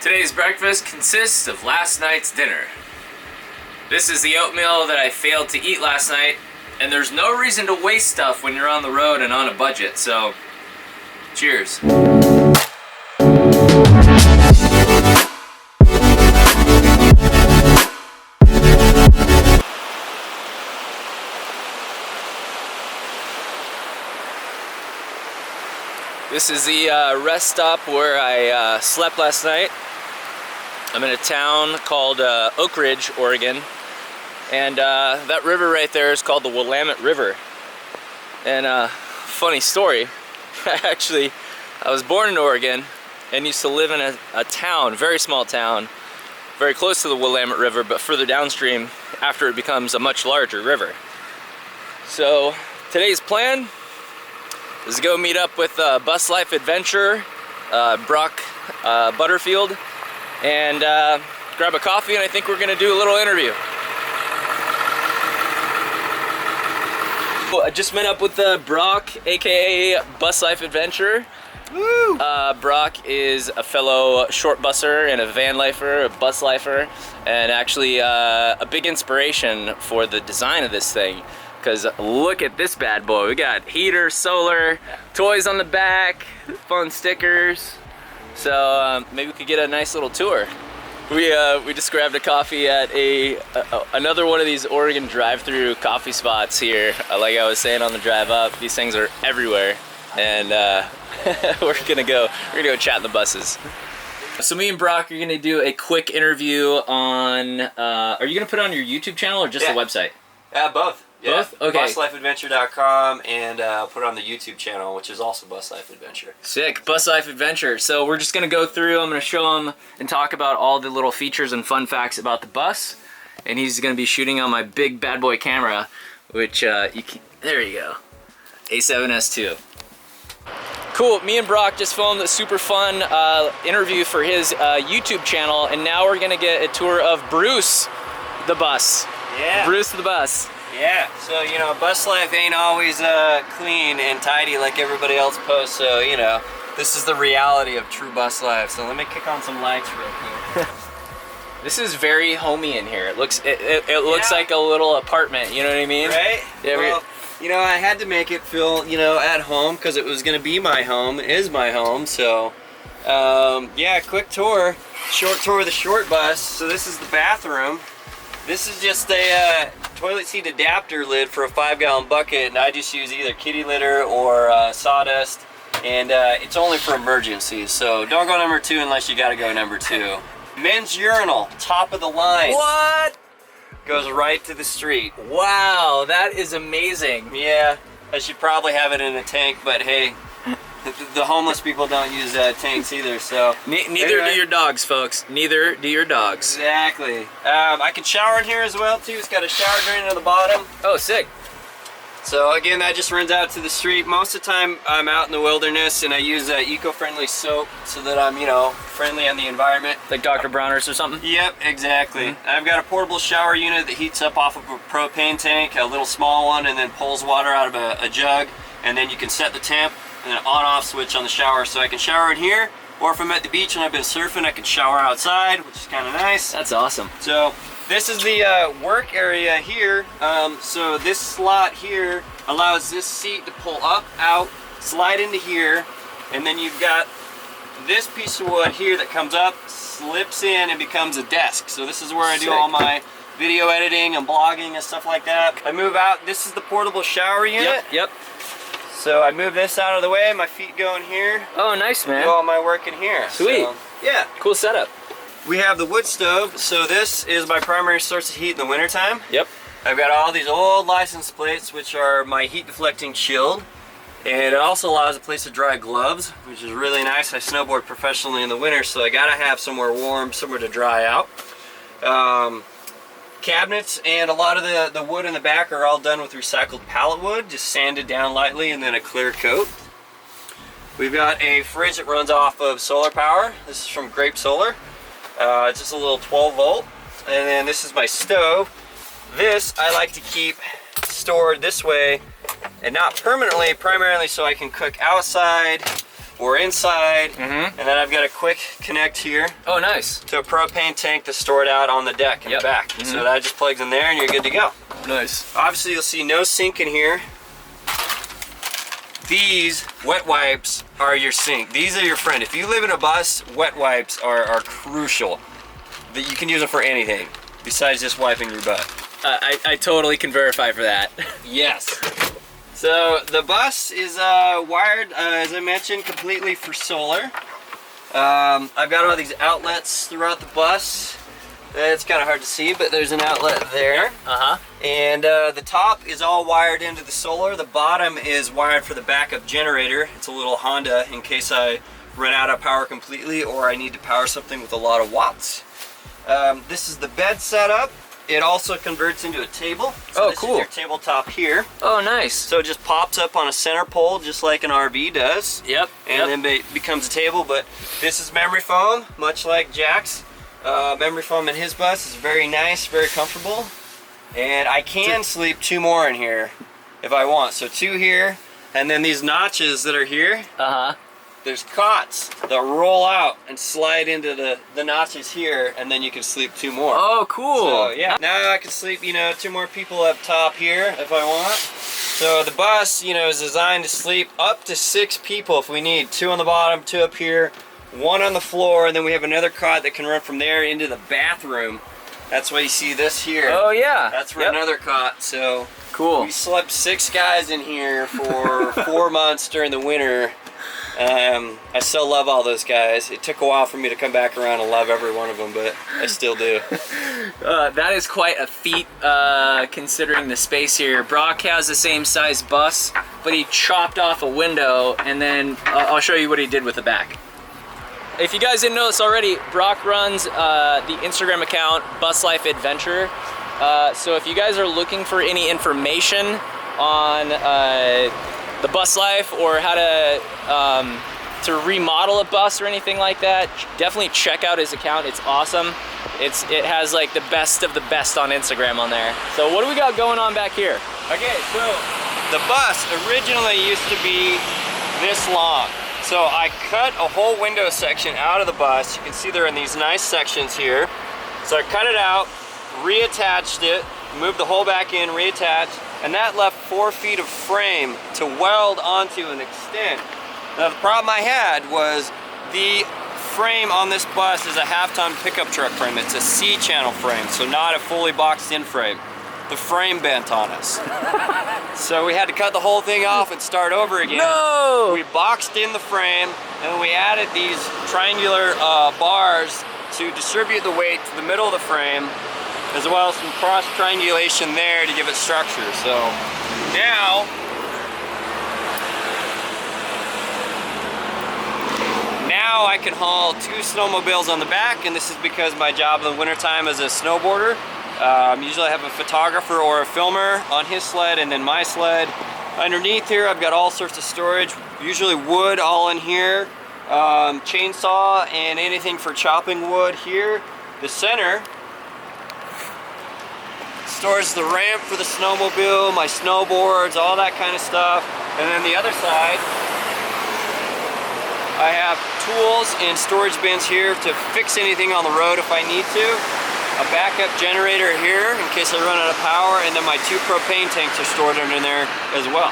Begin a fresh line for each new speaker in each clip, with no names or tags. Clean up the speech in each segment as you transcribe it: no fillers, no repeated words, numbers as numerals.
Today's breakfast consists of last night's dinner. This is the oatmeal that I failed to eat last night, and there's no reason to waste stuff when you're on the road and on a budget, so cheers. This is the rest stop where I slept last night. I'm in a town called Oakridge, Oregon, and that river right there is called the Willamette River. And funny story, actually, I was born in Oregon and used to live in a town, very small town, very close to the Willamette River, but further downstream after it becomes a much larger river. So today's plan is to go meet up with Bus Life Adventure, Brock Butterfield, and grab a coffee, and I think we're gonna do a little interview. I just met up with Brock, aka Bus Life Adventure. Woo! Brock is a fellow short busser and a van lifer, a bus lifer, and actually a big inspiration for the design of this thing. Because look at this bad boy. We got heater, solar, toys on the back, fun stickers. So maybe we could get a nice little tour. We just grabbed a coffee at another one of these Oregon drive-through coffee spots here. Like I was saying on the drive up, these things are everywhere, and we're gonna go chat in the buses. So me and Brock are gonna do a quick interview on. Are you gonna put it on your YouTube channel or just the website?
Both. Yeah.
Both? Okay.
BusLifeAdventure.com, and put it on the YouTube channel, which is also Bus Life Adventure.
Sick. Bus Life Adventure. So we're just going to go through, I'm going to show him and talk about all the little features and fun facts about the bus. And he's going to be shooting on my big bad boy camera, which, there you go. A7S II. Cool. Me and Brock just filmed a super fun interview for his YouTube channel, and now we're going to get a tour of Bruce the bus.
Yeah.
Bruce the bus.
Yeah, so you know, bus life ain't always clean and tidy like everybody else posts, so you know, this is the reality of true bus life. So let me kick on some lights real quick.
This is very homey in here. It looks looks like a little apartment, you know what I mean?
Right?
Yeah,
well, you know, I had to make it feel, you know, at home because it was going to be my home, it is my home, so yeah, quick tour, short tour of the short bus. So this is the bathroom. This is just a toilet seat adapter lid for a 5-gallon bucket, and I just use either kitty litter or sawdust, and it's only for emergencies, so don't go number 2 unless you gotta go number 2. Men's urinal, top of the line.
What?
Goes right to the street.
Wow, that is amazing.
Yeah, I should probably have it in a tank, but hey, the homeless people don't use tanks either, so.
Neither do your dogs, folks. Neither do your dogs.
Exactly. I can shower in here as well, too. It's got a shower drain at the bottom.
Oh, sick.
So again, that just runs out to the street. Most of the time, I'm out in the wilderness, and I use eco-friendly soap so that I'm, you know, friendly on the environment.
Like Dr. Bronner's or something?
Yep, exactly. I've got a portable shower unit that heats up off of a propane tank, a little small one, and then pulls water out of a jug, and then you can set the temp and an on-off switch on the shower, so I can shower in here, or if I'm at the beach and I've been surfing, I can shower outside, which is kind of nice.
That's awesome.
So this is the work area here. So this slot here allows this seat to pull up, out, slide into here, and then you've got this piece of wood here that comes up, slips in, and becomes a desk. So this is where I do all my video editing and blogging and stuff like that. I move out. This is the portable shower unit.
Yep.
So I move this out of the way, my feet go in here.
Oh, nice, man.
Do all my work in here.
Sweet.
So, yeah.
Cool setup.
We have the wood stove, so this is my primary source of heat in the wintertime.
Yep.
I've got all these old license plates, which are my heat deflecting shield. And it also allows a place to dry gloves, which is really nice. I snowboard professionally in the winter, so I gotta have somewhere warm, somewhere to dry out. Cabinets and a lot of the wood in the back are all done with recycled pallet wood, just sanded down lightly and then a clear coat. We've got a fridge that runs off of solar power. This is from Grape Solar. It's just a little 12 volt. And then this is my stove. This I like to keep stored this way and not permanently, primarily so I can cook outside or inside. And then I've got a quick connect here.
Oh, nice.
To a propane tank that's stored out on the deck in the back. So that just plugs in there and you're good to go.
Nice.
Obviously you'll see no sink in here. These wet wipes are your sink. These are your friend. If you live in a bus, wet wipes are crucial. That you can use them for anything besides just wiping your butt.
I totally can verify for that.
Yes. So the bus is wired, as I mentioned, completely for solar. I've got all these outlets throughout the bus. It's kind of hard to see, but there's an outlet there. And the top is all wired into the solar. The bottom is wired for the backup generator. It's a little Honda in case I run out of power completely or I need to power something with a lot of watts. This is the bed setup. It also converts into a table. So this is your tabletop here.
Oh, nice.
So it just pops up on a center pole just like an RV does.
Yep.
And then it becomes a table, but this is memory foam, much like Jack's. Memory foam in his bus is very nice, very comfortable. And I can sleep 2 more in here if I want. So 2 here, and then these notches that are here. There's cots that roll out and slide into the notches here, and then you can sleep 2 more.
Oh, cool.
So yeah, now I can sleep, 2 more people up top here if I want. So the bus, is designed to sleep up to 6 people if we need. 2 on the bottom, 2 up here, 1 on the floor, and then we have another cot that can run from there into the bathroom. That's why you see this here.
Oh yeah.
That's for another cot. So
cool.
We slept 6 guys in here for 4 months during the winter. I still love all those guys. It took a while for me to come back around and love every one of them, but I still do.
That is quite a feat considering the space here. Brock has the same size bus, but he chopped off a window, and then I'll show you what he did with the back. If you guys didn't know this already, Brock runs the Instagram account Bus Life Adventure. So if you guys are looking for any information on the bus life or how to remodel a bus or anything like that, definitely check out his account. It's awesome. It has like the best of the best on Instagram on there. So what do we got going on back here?
Okay, so the bus originally used to be this long. So I cut a whole window section out of the bus. You can see they're in these nice sections here. So I cut it out, reattached it, moved the hole back in, reattached, and that left 4 feet of frame to weld onto and extend. Now the problem I had was the frame on this bus is a half-ton pickup truck frame. It's a C-channel frame, so not a fully boxed-in frame. The frame bent on us. So we had to cut the whole thing off and start over again.
No!
We boxed in the frame, and then we added these triangular bars to distribute the weight to the middle of the frame, as well as some cross triangulation there to give it structure. So now I can haul 2 snowmobiles on the back, and this is because my job in the wintertime as a snowboarder. Usually I have a photographer or a filmer on his sled and then my sled. Underneath here I've got all sorts of storage, usually wood all in here, chainsaw and anything for chopping wood here. The center stores the ramp for the snowmobile, my snowboards, all that kind of stuff. And then the other side, I have tools and storage bins here to fix anything on the road if I need to. A backup generator here in case I run out of power, and then my 2 propane tanks are stored under there as well.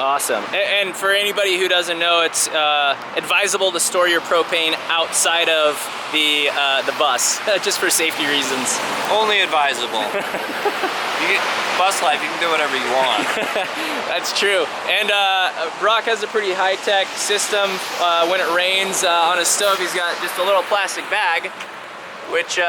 Awesome. And for anybody who doesn't know, it's advisable to store your propane outside of the bus, just for safety reasons.
Only advisable. Bus life, you can do whatever you want.
That's true. And Brock has a pretty high-tech system. When it rains on his stove, he's got just a little plastic bag, which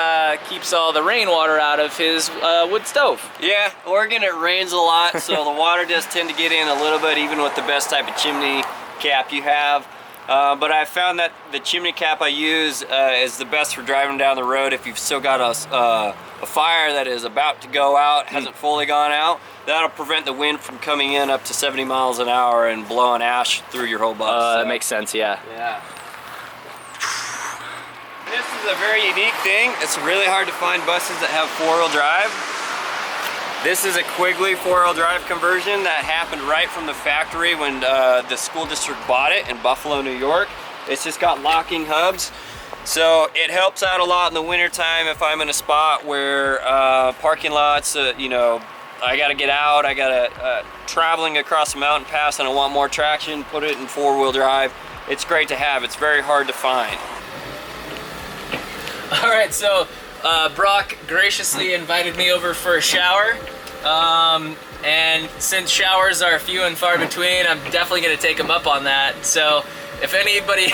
keeps all the rainwater out of his wood stove.
Yeah, Oregon, it rains a lot, so the water does tend to get in a little bit, even with the best type of chimney cap you have. But I found that the chimney cap I use is the best for driving down the road if you've still got a fire that is about to go out, hasn't fully gone out. That'll prevent the wind from coming in up to 70 miles an hour and blowing ash through your whole bus.
That makes sense, yeah.
Yeah. This is a very unique thing. It's really hard to find buses that have 4-wheel drive. This is a Quigley 4-wheel drive conversion that happened right from the factory when the school district bought it in Buffalo, New York. It's just got locking hubs. So it helps out a lot in the wintertime if I'm in a spot where parking lots, you know, I gotta get out, I gotta traveling across a mountain pass and I want more traction, put it in 4-wheel drive. It's great to have, it's very hard to find.
All right, so Brock graciously invited me over for a shower. And since showers are few and far between, I'm definitely gonna take him up on that. So if anybody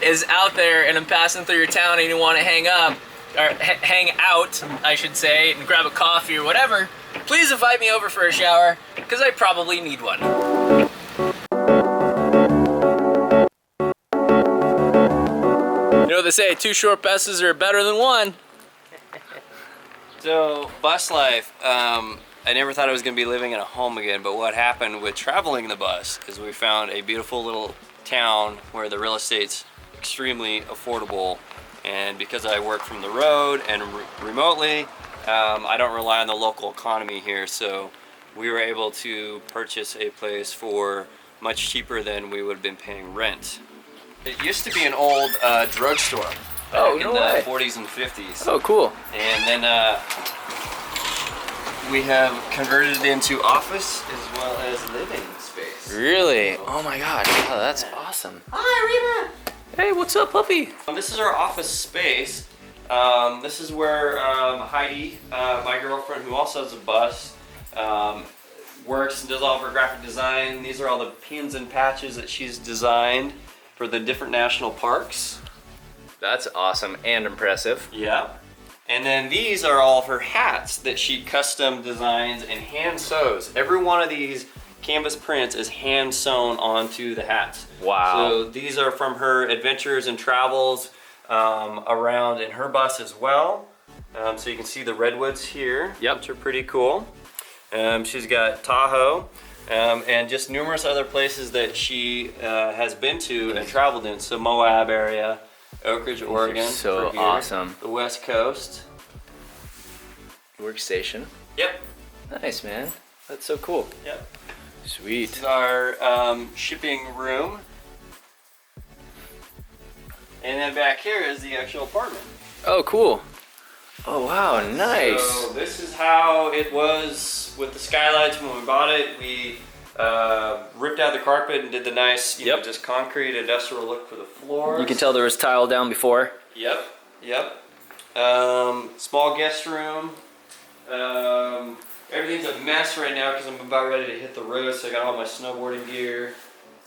is out there and I'm passing through your town and you wanna hang out, I should say, and grab a coffee or whatever, please invite me over for a shower, because I probably need one. You know what they say, 2 short buses are better than 1.
So, bus life, I never thought I was going to be living in a home again, but what happened with traveling the bus is we found a beautiful little town where the real estate's extremely affordable, and because I work from the road and remotely, I don't rely on the local economy here, so we were able to purchase a place for much cheaper than we would have been paying rent. It used to be an old drugstore back in the 40s and 50s.
Oh, cool.
And then we have converted it into office as well as living space.
Really? Oh my gosh, wow, that's awesome.
Hi, Reba!
Hey, what's up, puppy?
This is our office space. This is where Heidi, my girlfriend who also has a bus, works and does all of her graphic design. These are all the pins and patches that she's designed for the different national parks.
That's awesome and impressive.
Yeah. And then these are all of her hats that she custom designs and hand sews. Every one of these canvas prints is hand sewn onto the hats.
Wow.
So these are from her adventures and travels around in her bus as well. So you can see the redwoods here,
yep,
which are pretty cool. She's got Tahoe and just numerous other places that she has been to and traveled in. So Moab area, Oakridge, Oregon.
So awesome.
The West Coast.
Workstation.
Yep.
Nice, man. That's so cool.
Yep.
Sweet.
This is our shipping room. And then back here is the actual apartment.
Oh, cool. Oh, wow, nice.
So this is how it was with the skylights when we bought it. We ripped out the carpet and did the nice, you know, just concrete industrial look for the floors.
You can tell there was tile down before.
Yep, yep. Small guest room. Everything's a mess right now because I'm about ready to hit the road, so I got all my snowboarding gear.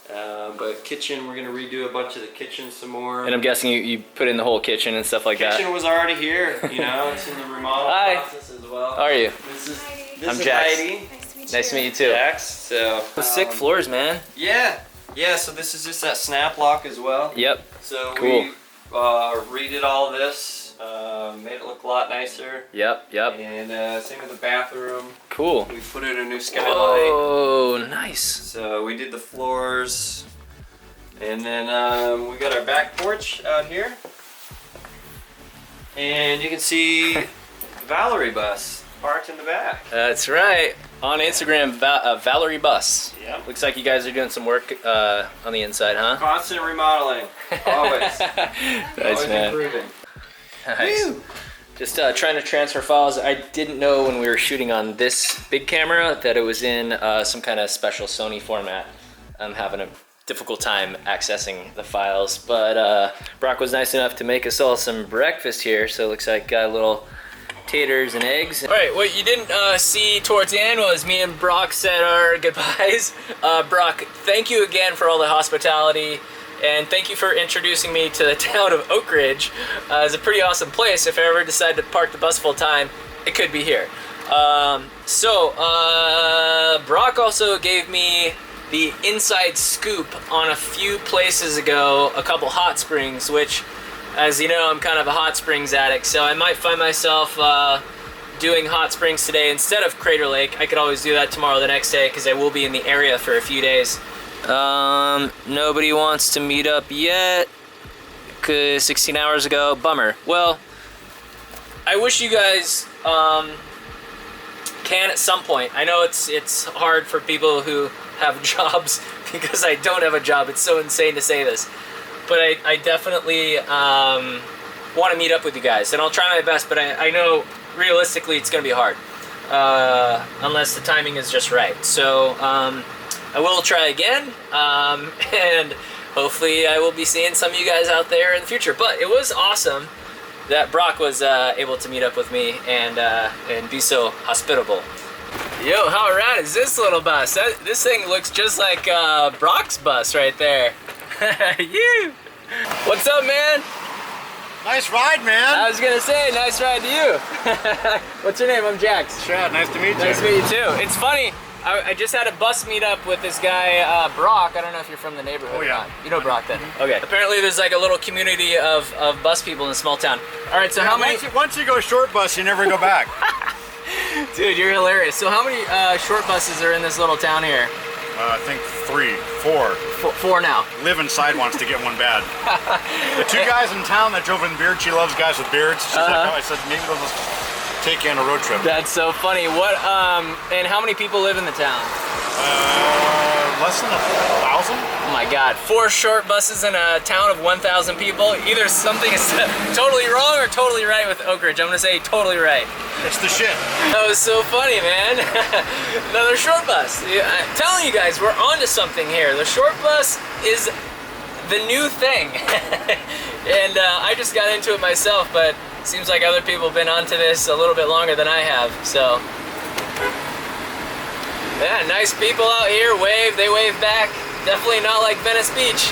But kitchen, we're gonna redo a bunch of the kitchen some more.
And I'm guessing you put in the whole kitchen and stuff like that.
Kitchen was already here, you know, it's in the remodel process as well.
How are you?
This
I'm
is
Jax.
Heidi.
Nice to meet you too.
Jax, so.
Sick floors, man.
Yeah, yeah, so this is just that snap lock as well.
Yep.
So
cool.
We redid all of this, made it look a lot nicer.
Yep, yep.
And same with the bathroom.
Cool.
We put in a new skylight.
Oh, nice.
So we did the floors. And then we got our back porch out here. And you can see the Valerie bus parked in the back.
That's right. On Instagram, Valerie Bus.
Yeah.
Looks like you guys are doing some work on the inside, huh?
Constant remodeling. Always.
Nice,
Always
man.
improving.
Nice. Woo. Just trying to transfer files. I didn't know when we were shooting on this big camera that it was in some kind of special Sony format. I'm having a difficult time accessing the files, but Brock was nice enough to make us all some breakfast here, so it looks like got a little taters and eggs. All right, what you didn't see towards the end was me and Brock said our goodbyes. Brock, thank you again for all the hospitality, and thank you for introducing me to the town of Oakridge. It's a pretty awesome place. If I ever decide to park the bus full time, it could be here. Brock also gave me the inside scoop on a few places ago, a couple hot springs, which, as you know, I'm kind of a hot springs addict, so I might find myself doing hot springs today instead of Crater Lake. I could always do that tomorrow or the next day because I will be in the area for a few days. Nobody wants to meet up yet, cause 16 hours ago, bummer. Well, I wish you guys can at some point. I know it's hard for people who have jobs because I don't have a job. It's so insane to say this. But I definitely want to meet up with you guys, and I'll try my best, but I know realistically it's going to be hard unless the timing is just right. So I will try again, and hopefully I will be seeing some of you guys out there in the future. But it was awesome that Brock was able to meet up with me and be so hospitable. Yo, how rad is this little bus? This thing looks just like Brock's bus right there. You! What's up, man?
Nice ride, man.
I was gonna say, nice ride to you. What's your name? I'm Jax.
Chad, nice to meet you.
Nice to meet you too. It's funny, I just had a bus meet up with this guy, Brock. I don't know if you're from the neighborhood or not. You know Brock then?
Mm-hmm.
Okay. Apparently there's like a little community of bus people in a small town. All right, so how many...
Once you go short bus, you never go back.
Dude, you're hilarious. So how many short buses are in this little town here?
I think 3, 4.
Four now.
Liv inside wants to get one bad. The 2 guys in town that drove in beard, she loves guys with beards. She's like, oh, I said, maybe they'll just take you on a road trip.
That's so funny. What, and how many people live in the town?
Less than 1,000?
Oh my God, 4 short buses in a town of 1,000 people. Either something is totally wrong or totally right with Oakridge. I'm gonna say totally right.
It's the shit.
That was so funny, man. Another short bus. I'm telling you guys, we're onto something here. The short bus is the new thing. And I just got into it myself, but it seems like other people have been onto this a little bit longer than I have, so. Yeah, nice people out here, wave, they wave back. Definitely not like Venice Beach.